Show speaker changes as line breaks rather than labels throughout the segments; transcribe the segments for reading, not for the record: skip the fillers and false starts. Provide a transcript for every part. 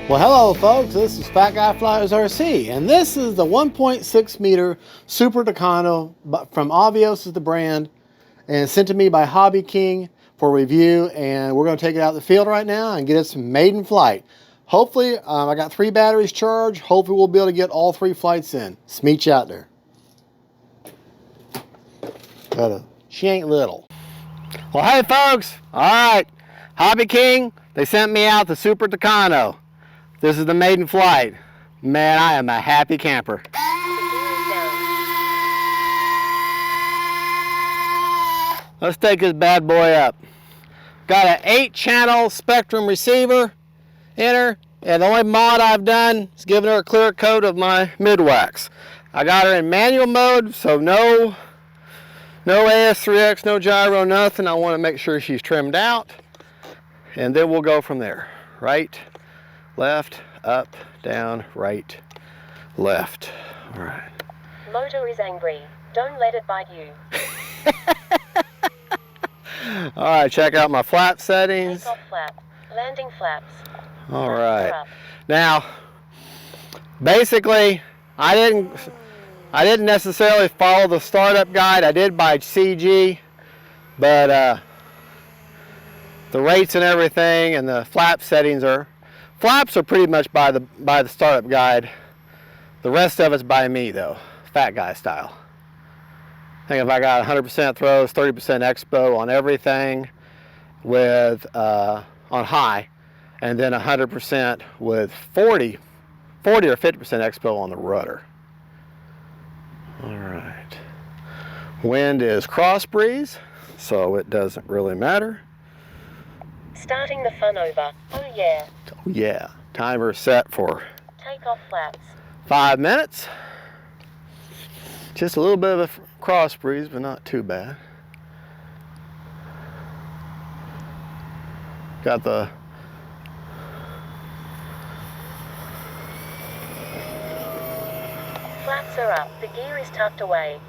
Well, hello folks, this is Fat Guy Flyers RC, and this is the 1.6 meter Super Tucano from Avios is the brand, and sent to me by HobbyKing for review, and we're going to take it out in the field right now and get it some maiden flight. Hopefully, I got 3 batteries charged. Hopefully we'll be able to get all 3 flights in. Meet you out there. But she ain't little. Well, hey folks, all right, HobbyKing, they sent me out the Super Tucano. This is the maiden flight. Man, I am a happy camper. Let's take this bad boy up. Got an 8-channel Spectrum receiver in her, and the only mod I've done is giving her a clear coat of my mid-wax. I got her in manual mode, so no AS3X, no gyro, nothing. I want to make sure she's trimmed out, and then we'll go from there. Right, left, up, down, right, left. All right.
Motor is angry. Don't let it bite you.
All right, check out my flap settings.
Take off flap. Landing flaps.
All right. Now, basically, I didn't necessarily follow the startup guide. I did by CG, but the rates and everything and the flap settings flaps are pretty much by the startup guide. The rest of it's by me though, fat guy style. I think if I got 100% throws, 30% expo on everything with on high, and then 100% with 40 or 50% expo on the rudder. All right. Wind is cross breeze, so it doesn't really matter.
Starting the fun over. Oh yeah.
Oh yeah. Timer set for
take off flaps.
5 minutes. Just a little bit of a cross breeze, but not too bad. Got the
flaps are up. The gear is tucked away.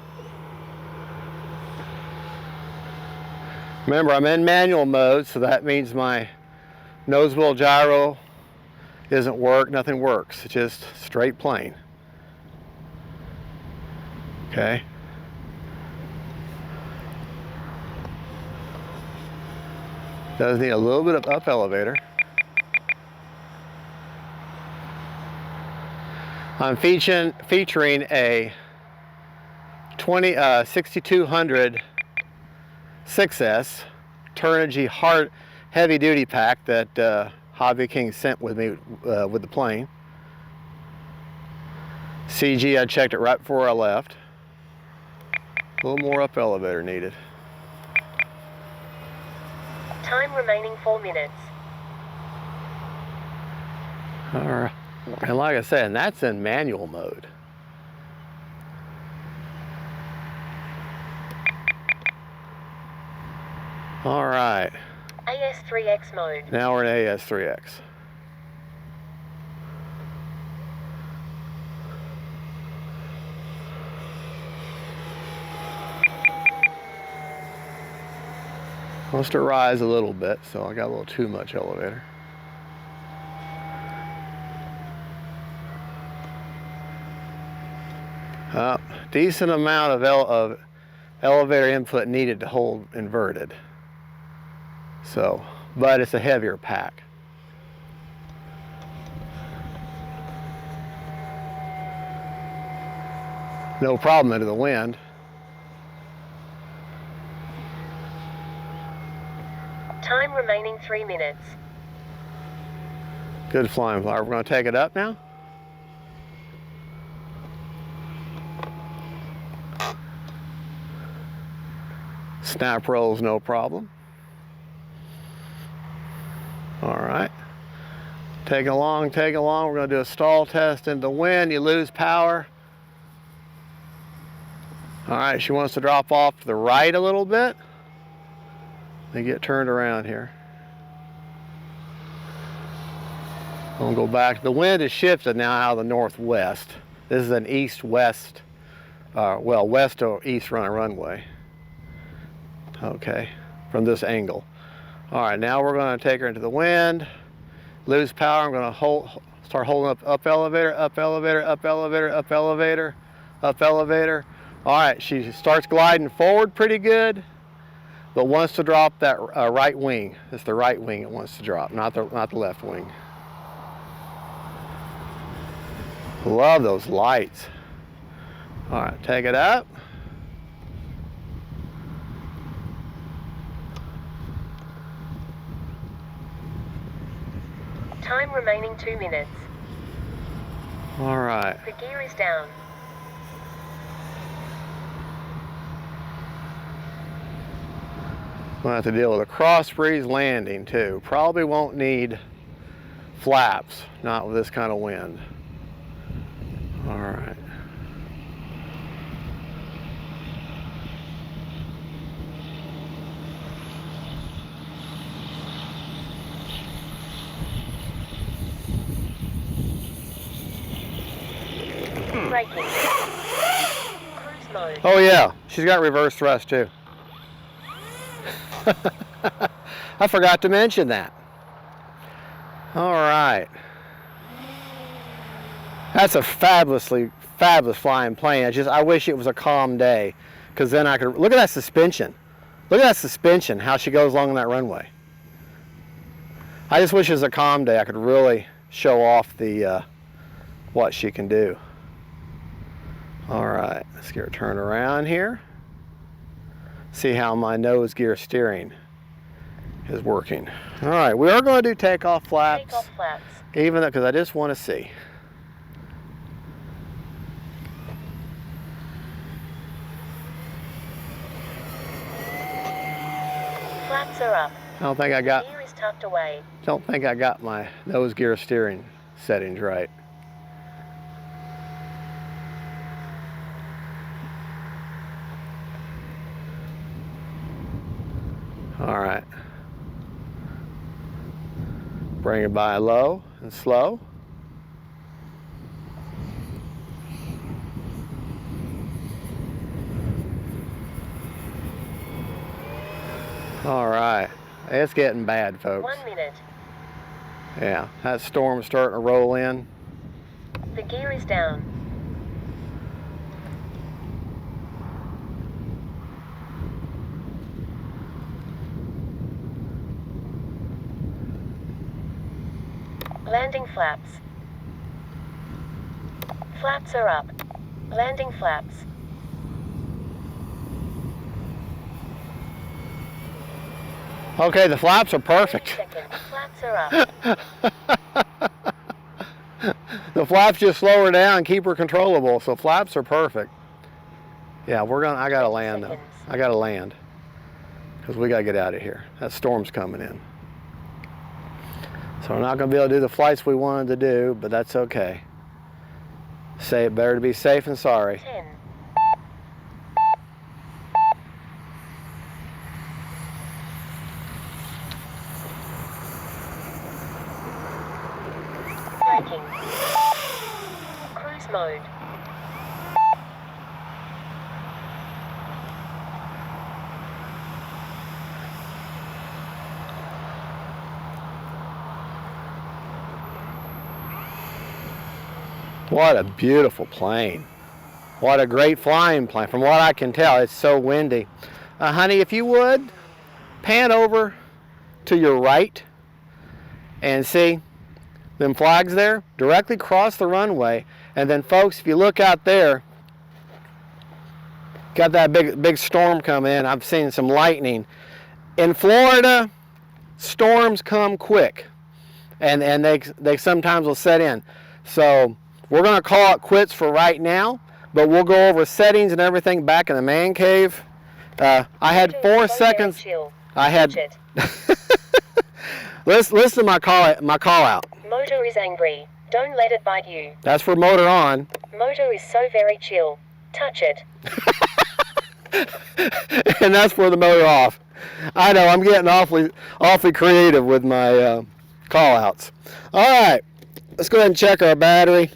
Remember, I'm in manual mode, so that means my nose wheel gyro isn't nothing works. It's just straight plane. Okay. Does need a little bit of up elevator. I'm featuring a 6200 6S Turnigy hard heavy duty pack that HobbyKing sent with me with the plane. CG, I checked it right before I left. A little more up elevator needed.
Time remaining 4 minutes.
All right, and like I said, and that's in manual mode. All right.
AS3X mode.
Now we're in AS3X. Wants to rise a little bit, so I got a little too much elevator. Decent amount of elevator input needed to hold inverted. So, but it's a heavier pack. No problem into the wind.
Time remaining 3 minutes.
Good flying flyer. We're going to take it up now. Snap rolls, no problem. All right. Take it along, take it along. We're going to do a stall test into the wind. You lose power. All right, she wants to drop off to the right a little bit. They get turned around here. I'm gonna go back. The wind is shifted now out of the northwest. This is an east-west, well, west or east runway. Okay, from this angle. All right, now we're gonna take her into the wind, lose power. I'm going to start holding up elevator, up elevator, up elevator, up elevator, up elevator. All right, she starts gliding forward pretty good, but wants to drop that right wing. It's the right wing it wants to drop, not the left wing. Love those lights. All right, take it up.
Time remaining 2 minutes.
All right.
The gear is down.
We'll have to deal with a cross breeze landing too. Probably won't need flaps, not with this kind of wind. All right.
Braking. Cruise mode.
Oh yeah, she's got reverse thrust too. I forgot to mention that. All right. That's a fabulous flying plane. I wish it was a calm day, because then I could look at that suspension. Look at that suspension, how she goes along that runway. I just wish it was a calm day. I could really show off the what she can do. All right, let's get her turned around here. See how my nose gear steering is working. All right, we are going to do takeoff flaps.
Takeoff flaps.
Even though, because I just want to see.
Flaps are up.
I don't think I got.
Gear is tucked away.
Don't think I got my nose gear steering settings right. All right. Bring it by low and slow. All right. It's getting bad, folks.
1 minute.
Yeah, that storm's starting to roll in.
The gear is down. Landing flaps. Flaps are up. Landing flaps.
Okay, the flaps are perfect.
30 seconds. Flaps are up.
The flaps just slow her down, keep her controllable, so flaps are perfect. Yeah, I gotta land though. I gotta land, because we gotta get out of here. That storm's coming in. So we're not gonna be able to do the flights we wanted to do, but that's okay. Say it better to be safe than sorry.
10. Braking. Cruise mode.
What a beautiful plane. What a great flying plane. From what I can tell, it's so windy. Honey, if you would, pan over to your right and see them flags there, directly cross the runway. And then folks, if you look out there, got that big storm come in. I've seen some lightning. In Florida, storms come quick, and they sometimes will set in. So we're going to call it quits for right now, but we'll go over settings and everything back in the man cave. I had 4 seconds. I had. Listen to my call out.
Motor is angry. Don't let it bite you.
That's for motor on.
Motor is so very chill. Touch it.
And that's for the motor off. I know, I'm getting awfully creative with my call outs. All right, let's go ahead and check our battery.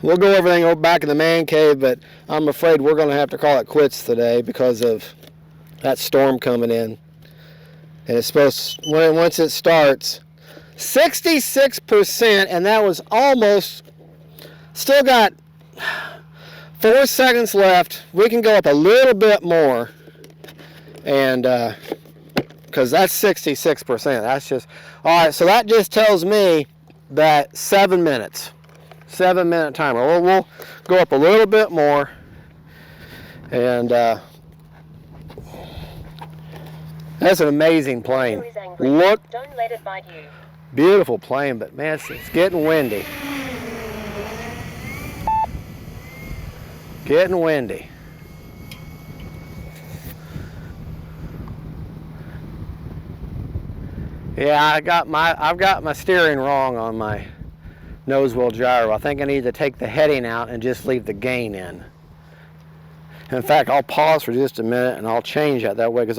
We'll go everything back in the man cave, but I'm afraid we're going to have to call it quits today because of that storm coming in. And it's supposed to, once it starts, 66%, and that was almost, still got 4 seconds left. We can go up a little bit more, and because that's 66%. That's just, all right, so that just tells me that 7 minutes. 7-minute timer. Well, we'll go up a little bit more, and that's an amazing plane. Look,
Don't let it bite you.
beautiful plane, but man, it's getting windy. Getting windy. Yeah, I've got my steering wrong on my nose wheel gyro. I think I need to take the heading out and just leave the gain in. In fact, I'll pause for just a minute and I'll change that way, because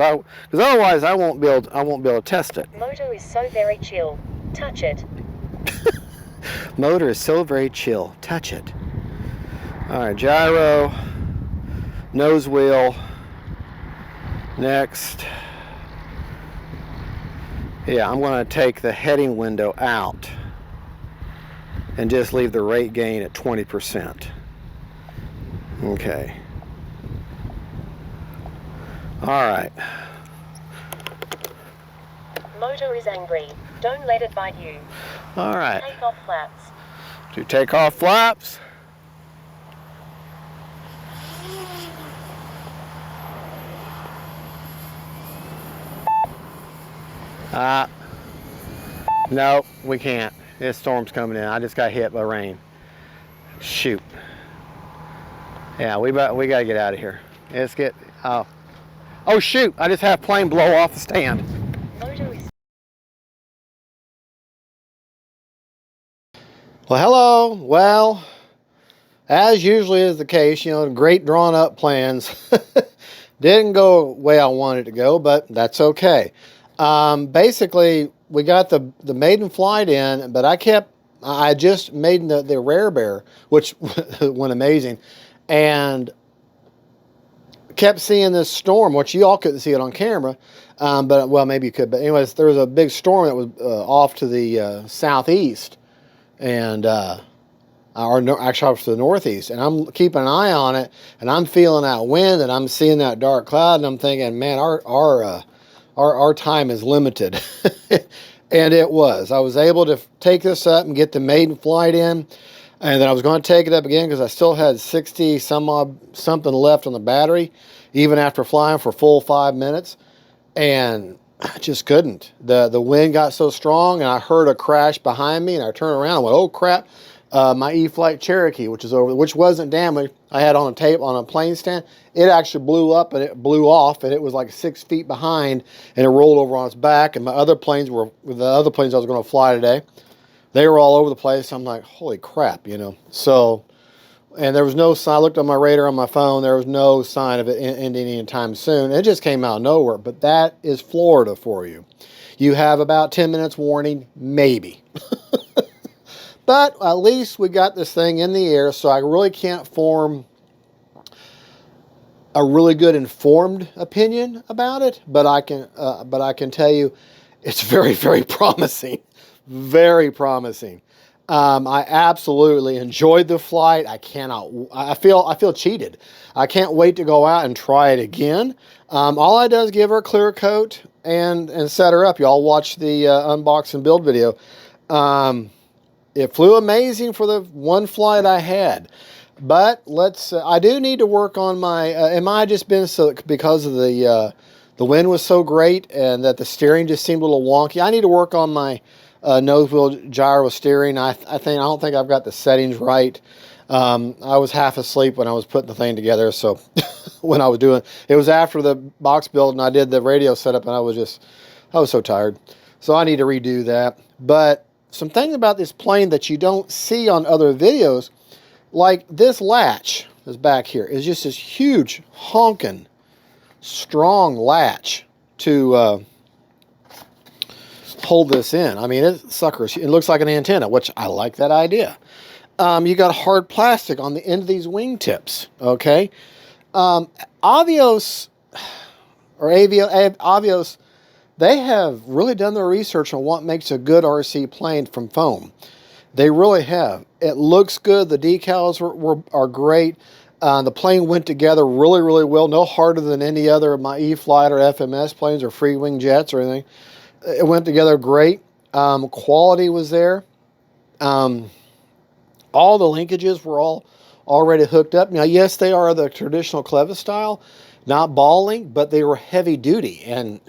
otherwise I won't be able to test it.
Motor is so very chill. Touch it.
Motor is so very chill. Touch it. All right, gyro, nose wheel. Next. Yeah, I'm going to take the heading window out and just leave the rate gain at 20%. Okay. All right.
Motor is angry. Don't let it bite you.
All right.
Take off flaps.
To take off flaps. No, we can't. This storm's coming in. I just got hit by rain. Shoot. Yeah, we got to get out of here. Let's get. Oh shoot! I just had a plane blow off the stand.
Motor is.
Well, hello. Well, as usually is the case, you know, great drawn up plans didn't go the way I wanted it to go, but that's okay. Basically, we got the maiden flight in, but I just made the rare bear, which went amazing, and kept seeing this storm, which you all couldn't see it on camera, but well, maybe you could. But anyways, there was a big storm that was off to the southeast, and actually off to the northeast, and I'm keeping an eye on it, and I'm feeling that wind, and I'm seeing that dark cloud, and I'm thinking, man, our time is limited. And it was. I was able to take this up and get the maiden flight in, and then I was going to take it up again because I still had 60 something left on the battery, even after flying for full 5 minutes, and I just couldn't. The wind got so strong, and I heard a crash behind me, and I turned around and went, oh crap. My E-Flight Cherokee, which wasn't damaged, I had on a tape on a plane stand. It actually blew up and it blew off, and it was like 6 feet behind, and it rolled over on its back. And my other planes I was going to fly today, they were all over the place. I'm like, holy crap, you know. So, and there was no sign. I looked on my radar on my phone. There was no sign of it ending anytime soon. It just came out of nowhere. But that is Florida for you. You have about 10 minutes warning, maybe. But at least we got this thing in the air, so I really can't form a really good informed opinion about it. But I can tell you, it's very, very promising, very promising. I absolutely enjoyed the flight. I feel cheated. I can't wait to go out and try it again. All I do is give her a clear coat and set her up. Y'all watch the unbox and build video. It flew amazing for the one flight I had, but I do need to work on my. It might have just been because of the wind was so great and that the steering just seemed a little wonky. I need to work on my nose wheel gyro steering. I don't think I've got the settings right. I was half asleep when I was putting the thing together, so when I was doing it was after the box build and I did the radio setup, and I was so tired. So I need to redo that, but. Some things about this plane that you don't see on other videos, like this latch is back here, is just this huge honking strong latch to hold this in. I mean, it looks like an antenna, which I like that idea. You got hard plastic on the end of these wing tips. Okay, Avios they have really done their research on what makes a good RC plane from foam. They really have. It looks good. The decals are great. The plane went together really, really well. No harder than any other of my E-Flight or FMS planes or free wing jets or anything. It went together great. Quality was there. All the linkages were all already hooked up. Now, yes, they are the traditional clevis style, not ball link, but they were heavy duty. And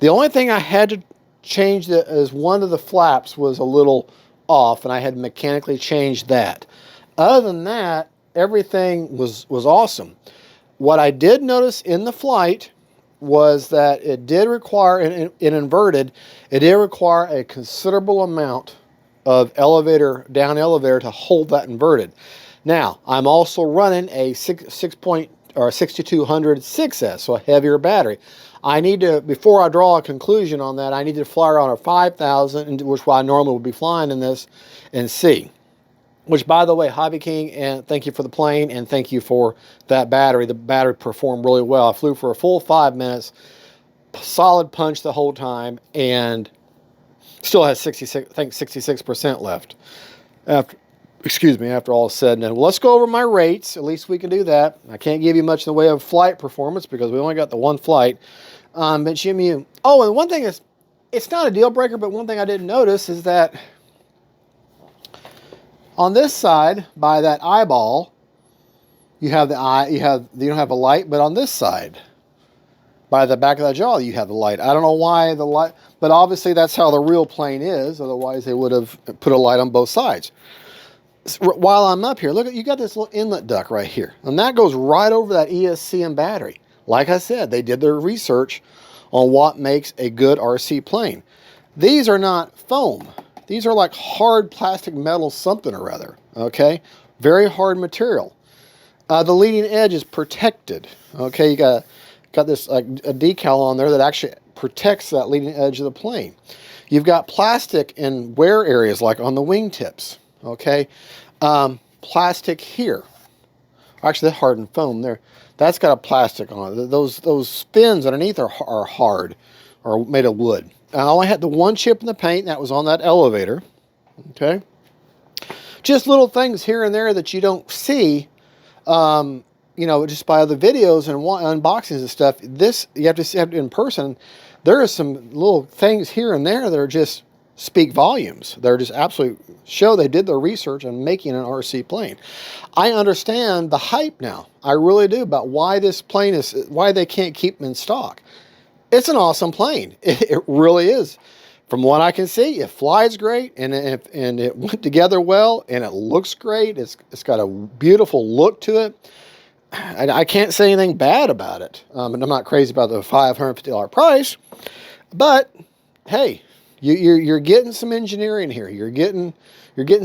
the only thing I had to change is one of the flaps was a little off, and I had mechanically changed that. Other than that, everything was awesome. What I did notice in the flight was that it did require, in inverted, it did require a considerable amount of down elevator to hold that inverted. Now, I'm also running a 6200 6S, so a heavier battery. I need to, before I draw a conclusion on that, I need to fly around a 5000, which I normally would be flying in this, and see. Which, by the way, HobbyKing, and thank you for the plane, and thank you for that battery. The battery performed really well. I flew for a full 5 minutes, solid punch the whole time, and still has 66, I think 66% left. After all is said and done. Well, let's go over my rates. At least we can do that. I can't give you much in the way of flight performance because we only got the one flight. But Jimmy, oh, and one thing is, it's not a deal breaker, but one thing I didn't notice is that on this side, by that eyeball, you have the eye. You don't have a light, but on this side, by the back of the jaw, you have the light. I don't know why the light, but obviously that's how the real plane is. Otherwise, they would have put a light on both sides. While I'm up here, look at, you got this little inlet duct right here, and that goes right over that ESC and battery. Like I said, they did their research on what makes a good RC plane. These are not foam. These are like hard plastic metal something or other, okay? Very hard material. The leading edge is protected, okay? You got this a decal on there that actually protects that leading edge of the plane. You've got plastic in wear areas like on the wingtips, okay? Plastic here. Actually, the hardened foam there. That's got a plastic on it. Those fins underneath are hard or made of wood. I only had the one chip in the paint that was on that elevator. Okay. Just little things here and there that you don't see, you know, just by other videos and unboxings and stuff. This, you have to see it in person. There are some little things here and there that are just speak volumes. They're just absolutely show they did their research on making an RC plane. I understand the hype now. I really do, about why this plane is, why they can't keep them in stock. It's an awesome plane. It really is. From what I can see, it flies great, and it went together well, and it looks great. It's got a beautiful look to it. I can't say anything bad about it. And I'm not crazy about the $550 price, but hey, you're getting some engineering here. You're getting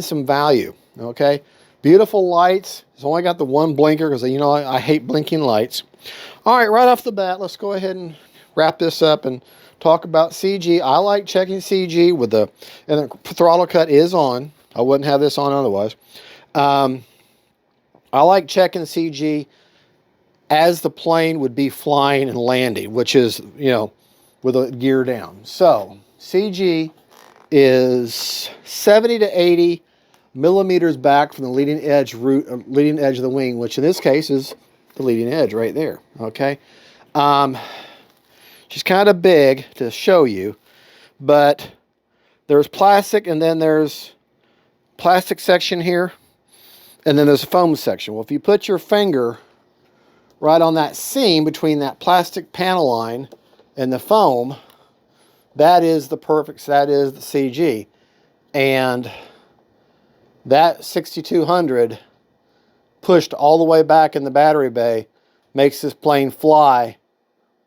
some value. Okay, beautiful lights. It's only got the one blinker because, you know, I hate blinking lights. All right, right off the bat, let's go ahead and wrap this up and talk about CG. I like checking CG with and the throttle cut is on. I wouldn't have this on otherwise. I like checking CG as the plane would be flying and landing, which is, you know, with a gear down. So CG is 70 to 80 millimeters back from the leading edge of the wing, which in this case is the leading edge right there. Okay. She's kind of big to show you, but there's plastic, and then there's plastic section here, and then there's a foam section. Well, if you put your finger right on that seam between that plastic panel line and the foam, that is the CG. And that 6200 pushed all the way back in the battery bay makes this plane fly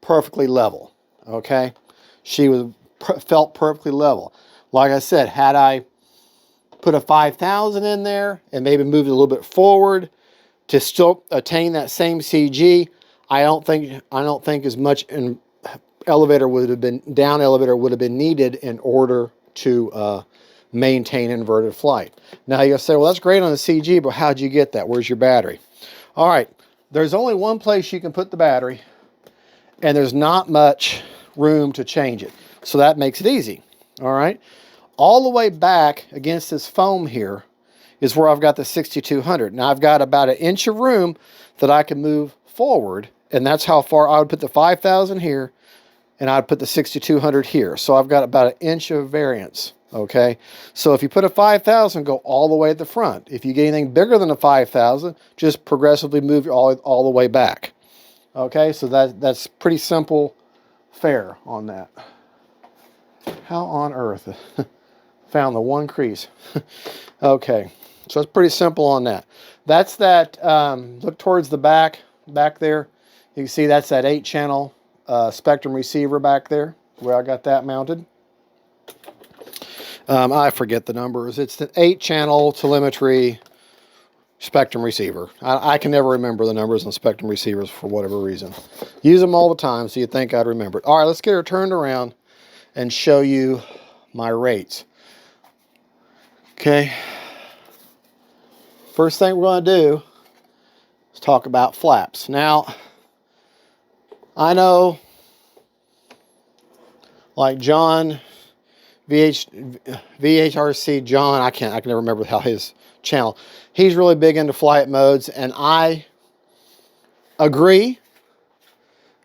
perfectly level. Okay, she felt perfectly level. Like I said, had I put a 5000 in there and maybe moved it a little bit forward to still attain that same CG, I don't think as much down elevator would have been needed in order to maintain inverted flight. Now you'll say, well, that's great on the CG, but how'd you get that? Where's your battery? All right, there's only one place you can put the battery, and there's not much room to change it. So that makes it easy. All right. All the way back against this foam here is where I've got the 6200. Now I've got about 1 inch of room that I can move forward, and that's how far I would put the 5000 here, and I'd put the 6200 here. So I've got about 1 inch of variance. Okay, so if you put a 5000, go all the way at the front. If you get anything bigger than a 5000, just progressively move all the way back. Okay, so that's pretty simple fare on that. How on earth? Found the one crease. Okay, so it's pretty simple on that. That's that, look towards the back there. You can see that's that 8-channel Spectrum receiver back there, where I got that mounted. I forget the numbers. It's an 8-channel telemetry Spectrum receiver. I can never remember the numbers on Spectrum receivers for whatever reason. Use them all the time, so you'd think I'd remember it. All right, let's get her turned around and show you my rates. Okay. First thing we're going to do is talk about flaps. Now, I know, like John, VHRC John, I can never remember how his channel. He's really big into flight modes, and I agree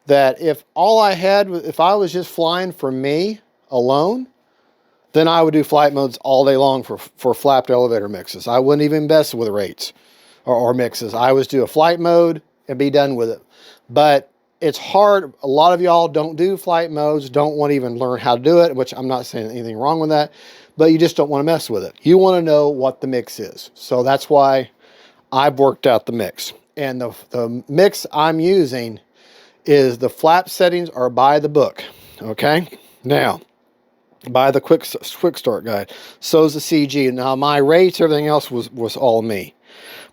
that if all I had, if I was just flying for me alone, then I would do flight modes all day long for flapped elevator mixes. I wouldn't even mess with rates or mixes. I would do a flight mode and be done with it. But it's hard. A lot of y'all don't do flight modes, don't want to even learn how to do it, which I'm not saying anything wrong with that, but you just don't want to mess with it. You want to know what the mix is. So that's why I've worked out the mix. And the mix I'm using is the flap settings are by the book. Okay? Now, by the quick start guide. So is the CG. Now my rates, everything else was all me.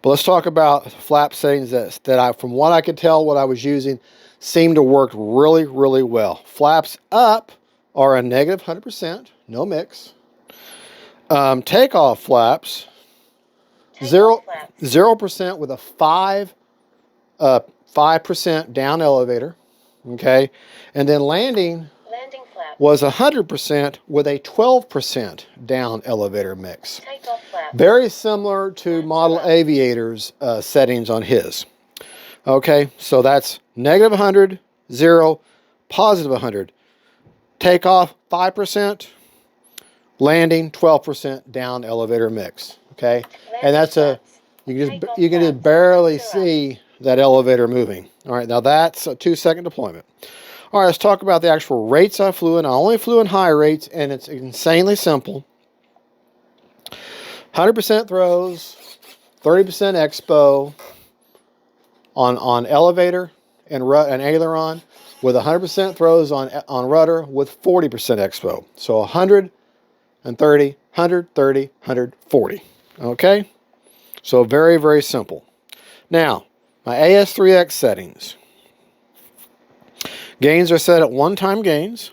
But let's talk about flap settings that I, from what I could tell, what I was using, seemed to work really, really well. Flaps up are a negative 100%, no mix. Takeoff flaps, 0% with a 5% down elevator. Okay, and then landing was 100% with a 12% down elevator mix. Very similar to Model Aviator's settings on his. Okay, so that's negative 100, 0, positive 100. Takeoff 5%, landing 12% down elevator mix. Okay, and that's you can just barely see that elevator moving. All right, now that's a 2-second deployment. All right, let's talk about the actual rates I flew in. I only flew in high rates, and it's insanely simple. 100% throws, 30% expo on elevator and aileron, with 100% throws on rudder with 40% expo. So 130, 130, 140. Okay? So very, very simple. Now, my AS3X settings. Gains are set at one-time gains.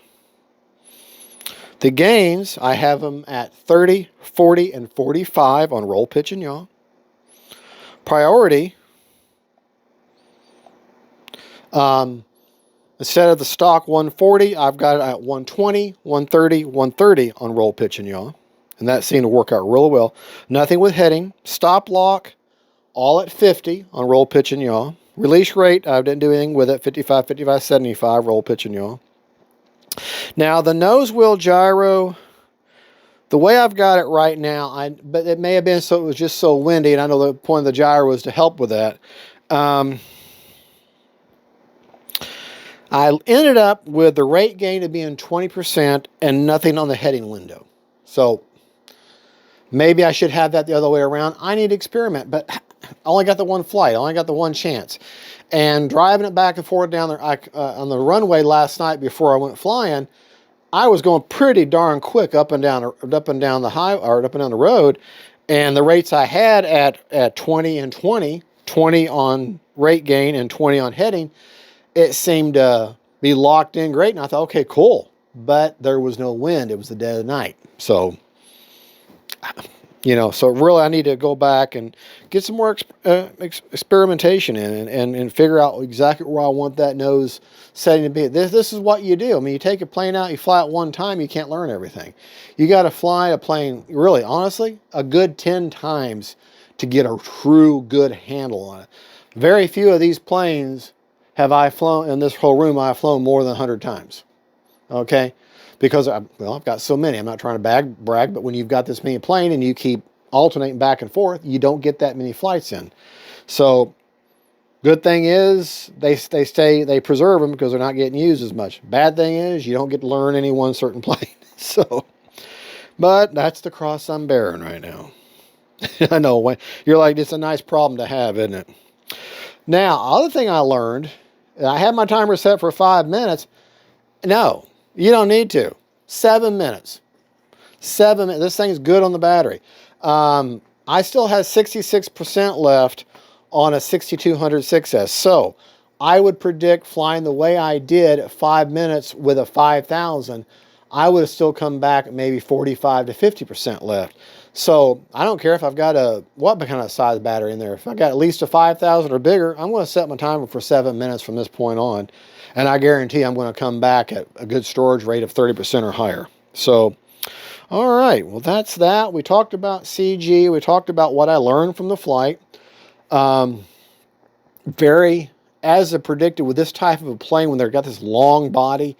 The gains, I have them at 30, 40, and 45 on roll, pitch, and yaw. Priority, instead of the stock 140, I've got it at 120, 130, 130 on roll, pitch, and yaw. And that seemed to work out really well. Nothing with heading. Stop lock, all at 50 on roll, pitch, and yaw. Release rate, I didn't do anything with it. 55, 55, 75, roll, pitch, and yaw. Now, the nose wheel gyro, the way I've got it right now, but it may have been so it was just so windy, and I know the point of the gyro was to help with that. I ended up with the rate gain of being 20% and nothing on the heading window. So maybe I should have that the other way around. I need to experiment, but I only got the one flight. I only got the one chance. And driving it back and forth down there on the runway last night before I went flying, I was going pretty darn quick up and down the highway, or up and down the road. And the rates I had at 20 and 20 on rate gain and 20 on heading, it seemed to be locked in great. And I thought, okay, cool. But there was no wind. It was the dead of night. So You know, so really I need to go back and get some more experimentation in and figure out exactly where I want that nose setting to be. This is what you do. I mean, you take a plane out, you fly it one time, you can't learn everything. You got to fly a plane, really, honestly, a good 10 times to get a true good handle on it. Very few of these planes have I flown, in this whole room, I've flown more than 100 times. Okay? Because, well, I've got so many. I'm not trying to brag, but when you've got this many plane and you keep alternating back and forth, you don't get that many flights in. So, good thing is they preserve them because they're not getting used as much. Bad thing is you don't get to learn any one certain plane. So, but that's the cross I'm bearing right now. I know, you're like, it's a nice problem to have, isn't it? Now, other thing I learned, I had my timer set for 5 minutes. No, you don't need to. 7 minutes. 7 minutes. This thing's good on the battery. I still have 66% left on a 6200 6S. So I would predict flying the way I did at 5 minutes with a 5000, I would have still come back at maybe 45 to 50% left. So I don't care if I've got what kind of size battery in there. If I got at least a 5000 or bigger, I'm going to set my timer for 7 minutes from this point on. And I guarantee I'm going to come back at a good storage rate of 30% or higher. So, all right. Well, that's that. We talked about CG. We talked about what I learned from the flight. As I predicted with this type of a plane, when they've got this long body,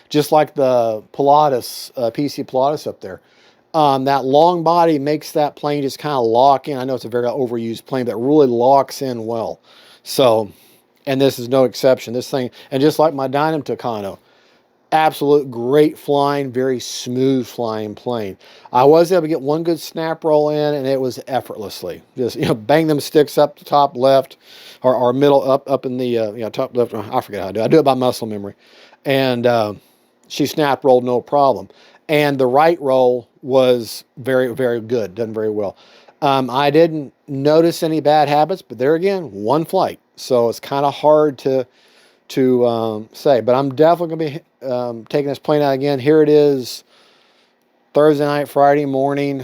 just like the Pilatus, PC Pilatus up there, that long body makes that plane just kind of lock in. I know it's a very overused plane, but it really locks in well. So, and this is no exception. This thing, and just like my Dynam Tucano, absolute great flying, very smooth flying plane. I was able to get one good snap roll in, and it was effortlessly. Just, you know, bang them sticks up the top left, or middle up in the top left. I forget how to do it. I do it by muscle memory. And she snap rolled no problem. And the right roll was very, very good. Done very well. I didn't notice any bad habits, but there again, one flight. So it's kind of hard to say. But I'm definitely going to be taking this plane out again. Here it is, Thursday night, Friday morning.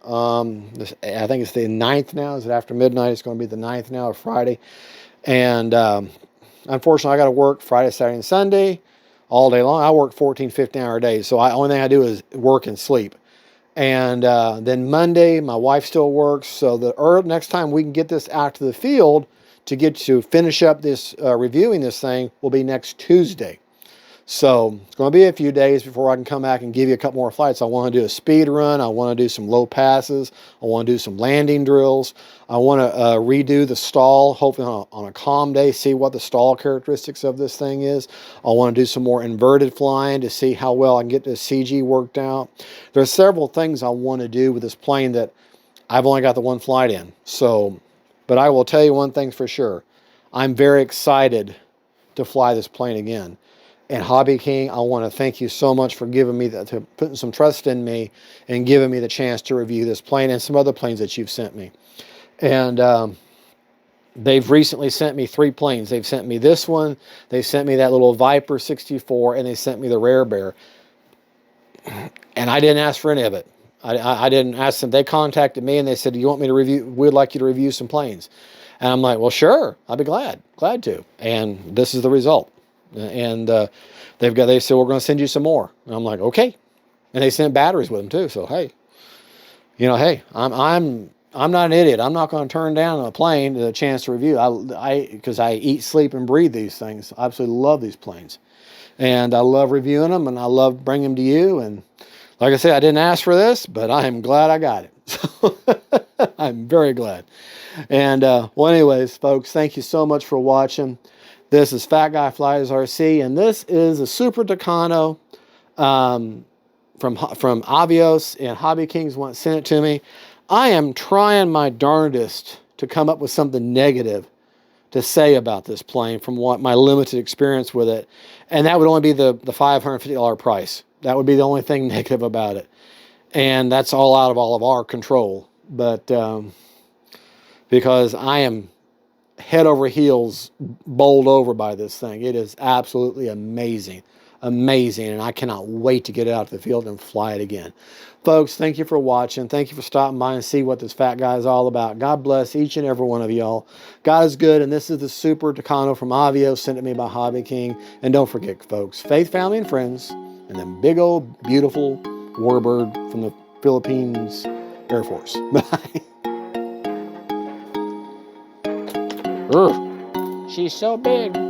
I think it's the 9th now. Is it after midnight? It's going to be the 9th now of Friday. And unfortunately, I got to work Friday, Saturday, and Sunday all day long. I work 14, 15-hour days. So the only thing I do is work and sleep. And then Monday, my wife still works. So the next time we can get this out to the field to get to finish up this reviewing this thing will be next Tuesday. So it's going to be a few days before I can come back and give you a couple more flights. I want to do a speed run. I want to do some low passes. I want to do some landing drills. I want to redo the stall, hopefully on a calm day, see what the stall characteristics of this thing is. I want to do some more inverted flying to see how well I can get this CG worked out. There's several things I want to do with this plane that I've only got the one flight in. So, but I will tell you one thing for sure. I'm very excited to fly this plane again. And HobbyKing, I want to thank you so much for giving me putting some trust in me and giving me the chance to review this plane and some other planes that you've sent me. And they've recently sent me 3 planes. They've sent me this one, they sent me that little Viper 64, and they sent me the Rare Bear. And I didn't ask for any of it. I didn't ask them. They contacted me and they said, "Do you want me to review? We'd like you to review some planes." And I'm like, "Well, sure. I'd be glad to." And this is the result. And they said, "We're going to send you some more." And I'm like, "Okay." And they sent batteries with them too. So hey, hey, I'm not an idiot. I'm not going to turn down a plane to a chance to review. Because I eat, sleep, and breathe these things. I absolutely love these planes, and I love reviewing them, and I love bringing them to you. And like I said, I didn't ask for this, but I am glad I got it. So I'm very glad. And well, anyways, folks, thank you so much for watching. This is Fat Guy Flies RC, and this is a Super Tucano from Avios, and HobbyKings once sent it to me. I am trying my darndest to come up with something negative to say about this plane from what my limited experience with it, and that would only be the $550 price. That would be the only thing negative about it, and that's all out of all of our control. But because I am head over heels bowled over by this thing. It is absolutely amazing. amazing, and I cannot wait to get it out to the field and fly it again. Folks, thank you for watching. Thank you for stopping by and see what this fat guy is all about. God bless each and every one of y'all. God is good, and this is the Super Tucano from Avios, sent to me by HobbyKing. And don't forget, folks, faith, family, and friends, and then big old beautiful warbird from the Philippines Air Force. Bye. She's so big.